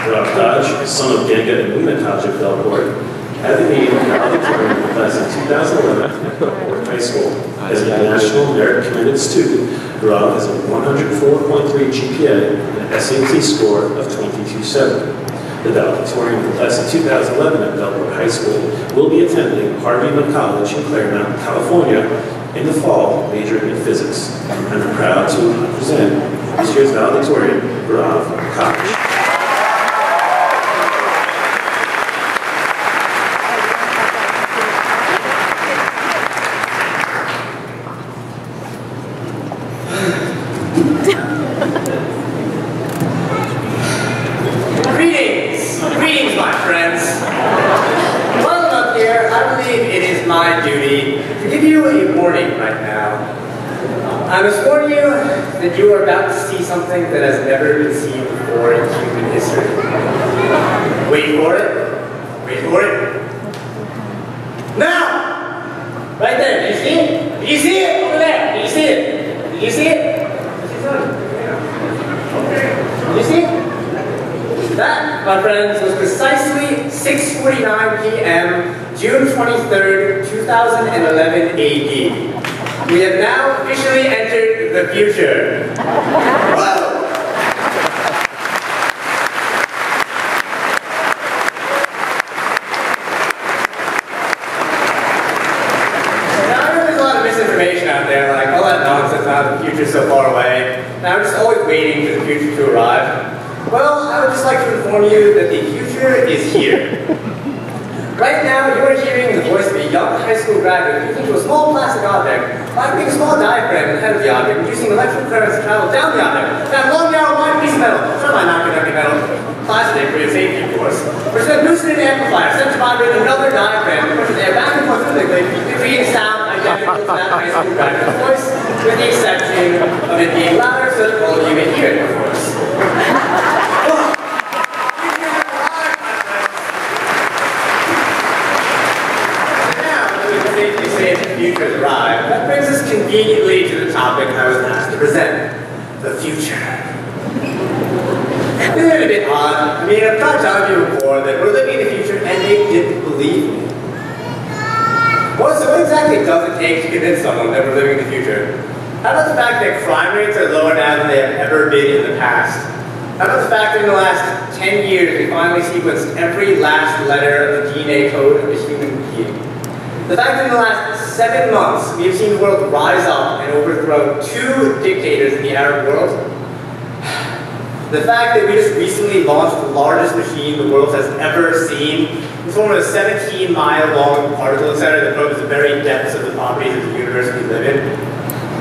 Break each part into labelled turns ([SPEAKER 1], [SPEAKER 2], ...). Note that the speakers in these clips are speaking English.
[SPEAKER 1] Gourav Dodge, son of Ganga and Luna Dodge of Belport, had the meeting with the valedictorian of the class of 2011 at Belport High School. As a National Merit Commended student, Gourav has a 104.3 GPA and an SAT score of 22.7. The valedictorian of the class of 2011 at Belport High School will be attending Harvey College in Claremont, California in the fall, majoring in physics. I'm proud to present this year's valedictorian, Gourav Dodge.
[SPEAKER 2] Greetings, my friends. While I'm up here, I believe it is my duty to give you a warning right now. I must warn you that you are about to see something that has never been seen before in human history. Wait for it. Wait for it. Now! Right there. Did you see it? Did you see it? Over there. Did you see it? Did you see it? Did you see it? That, my friends, was precisely 6:49 p.m., June 23rd, 2011 AD. We have now officially entered the future. Whoa! Now, I know there's a lot of misinformation out there, like all that nonsense about the future so far away. Now, I'm just always waiting for the future to arrive. Well, I would just like to inform you that the future is here. Right now, you are hearing the voice of a young high school graduate speaking to a small plastic object, vibrating a small diaphragm in the head of the object, inducing electrical currents to travel down the object. That long, narrow, wide piece of metal, semi-non-conducting metal, plastic for your safety, of course, which then boosted an amplifier, sent to vibrate another diaphragm, that pushes air back and forth rhythmically, creating sound identical to that high school graduate's voice, with the exception of it being louder so that all of you may hear it, of course. Future arrived. That brings us conveniently to the topic I was asked to present, the future. Isn't it a bit odd? I mean, I've tried telling you before that we're living in the future and they didn't believe me. Well, so what exactly does it take to convince someone that we're living in the future? How about the fact that crime rates are lower now than they have ever been in the past? How about the fact that in the last 10 years we finally sequenced every last letter of the DNA code of a human being? The fact that in the last 7 months, we have seen the world rise up and overthrow 2 dictators in the Arab world. The fact that we just recently launched the largest machine the world has ever seen, in the form of a 17-mile-long particle accelerator that probes the very depths of the properties of the universe we live in.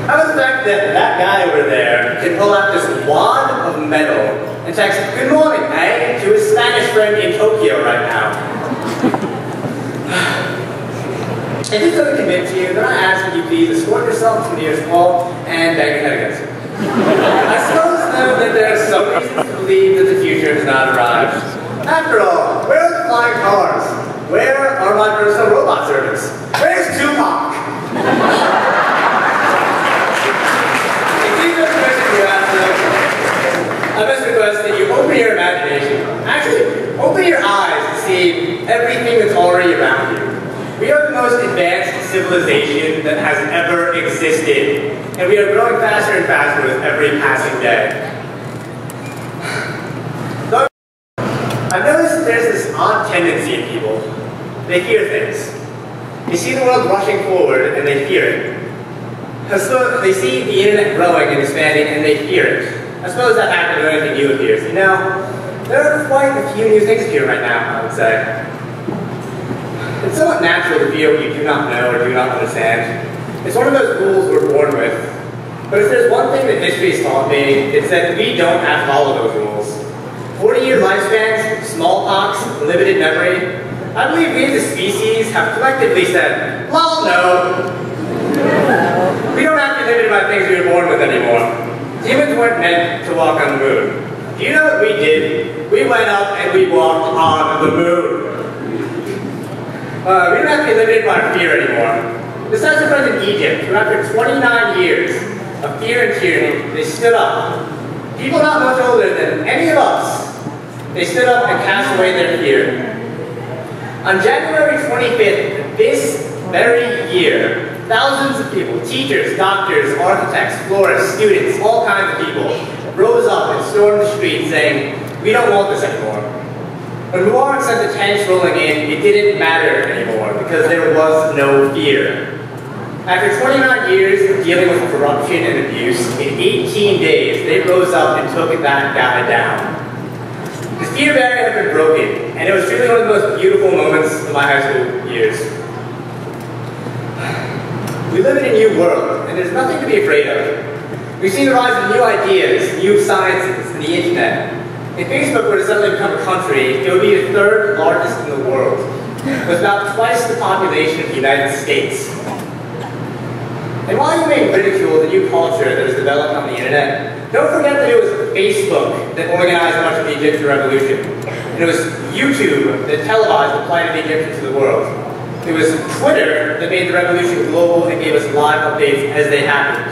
[SPEAKER 2] How about the fact that that guy over there can pull out this wad of metal and text, "Good morning, eh?" to his Spanish friend in Tokyo right now. If this doesn't convince you, then I ask that you please escort yourself to the nearest wall and bang your head against it. I suppose, though, that there are some reasons to believe that the future has not arrived. After all, where are the flying cars? Where are my personal robot servants? Where's Tupac? If these are the questions you ask, I must request that you open your imagination. Actually, open your eyes to see everything that's already around you. We are the most advanced civilization that has ever existed, and we are growing faster and faster with every passing day. So, I've noticed that there's this odd tendency in people. They fear things. They see the world rushing forward, and they fear it. So they see the internet growing and expanding, and they fear it. I suppose that happened to anything new appears. You know, there are quite a few new things here right now, I would say. It's somewhat natural to fear what you do not know or do not understand. It's one of those rules we're born with. But if there's one thing that history has taught me, it's that we don't have to follow those rules. 40-year lifespans, smallpox, limited memory. I believe we as a species have collectively said, well, no. We don't have to be limited by things we were born with anymore. Humans weren't meant to walk on the moon. Do you know what we did? We went up and we walked on the moon. We don't have to be limited by fear anymore. Besides the friends in Egypt, who after 29 years of fear and tyranny, they stood up. People not much older than any of us They stood up and cast away their fear. On January 25th, this very year, thousands of people, teachers, doctors, architects, florists, students, all kinds of people, rose up and stormed the streets saying, "We don't want this anymore." When Gourav sent the tanks rolling in, it didn't matter anymore because there was no fear. After 29 years of dealing with corruption and abuse, in 18 days, they rose up and took that guy down. The fear barrier had been broken, and it was truly one of the most beautiful moments of my high school years. We live in a new world, and there's nothing to be afraid of. We've seen the rise of new ideas, new sciences, and the internet. If Facebook were to suddenly become a country, it would be the third largest in the world, with about twice the population of the United States. And while you may ridicule the new culture that has developed on the internet, don't forget that it was Facebook that organized much of the Egyptian revolution. And it was YouTube that televised the plight of the Egyptians to the world. It was Twitter that made the revolution global and gave us live updates as they happened.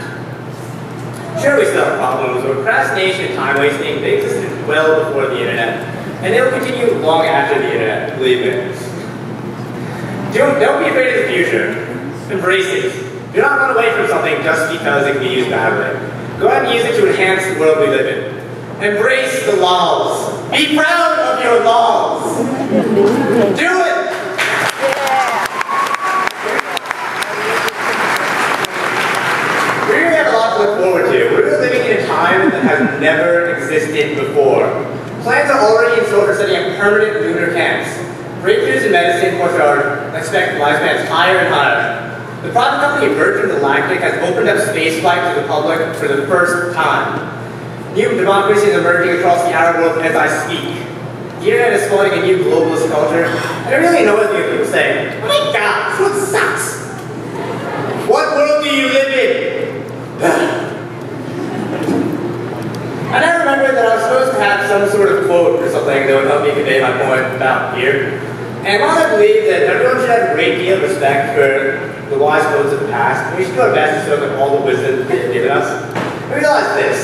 [SPEAKER 2] Sure, we still have problems, but procrastination and time wasting, they existed well before the internet. And they will continue long after the internet, believe me. Don't be afraid of the future. Embrace it. Do not run away from something just because it can be used badly. Go out and use it to enhance the world we live in. Embrace the laws. Be proud of your laws. Do it! We really have a lot to look forward to. We're living in a time that has never existed before. Plans are already in store for setting up permanent lunar camps. Breakthroughs in medicine push our expected lifespans higher and higher. The private company Virgin Galactic has opened up spaceflight to the public for the first time. New democracy is emerging across the Arab world as I speak. The internet is spawning a new globalist culture, and it really annoys me when people say, "Oh my God, this world sucks." What world do you live in? And I remember that I was supposed to have some sort of quote or something that would help me convey my point about here. And while I believe that everyone should have a great deal of respect for the wise codes of the past, and we should do our best to soak up all the wisdom that they've given us, I realize this.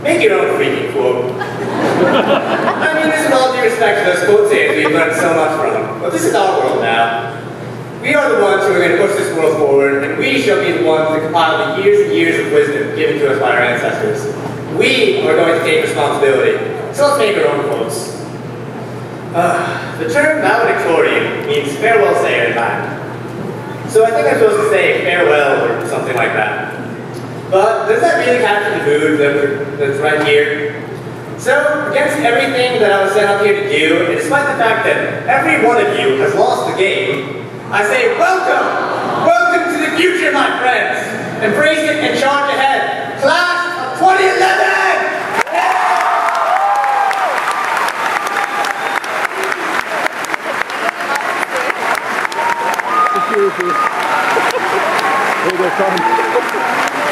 [SPEAKER 2] Make your own freaking quote. I mean, this is all due respect to those quote sayers we've learned so much from. But this is our world now. We are the ones who are going to push this world forward, and we shall be the ones that compile the years and years of wisdom given to us by our ancestors. We are going to take responsibility. So let's make our own quotes. The term valedictorian means farewell sayer in Latin. So I think I'm supposed to say farewell or something like that. But does that really capture the mood that's right here? So, against everything that I was sent up here to do, and despite the fact that every one of you has lost the game, I say welcome! Welcome to the future, my friends! Embrace it and charge ahead! Class of 2011!
[SPEAKER 3] Here you go, come.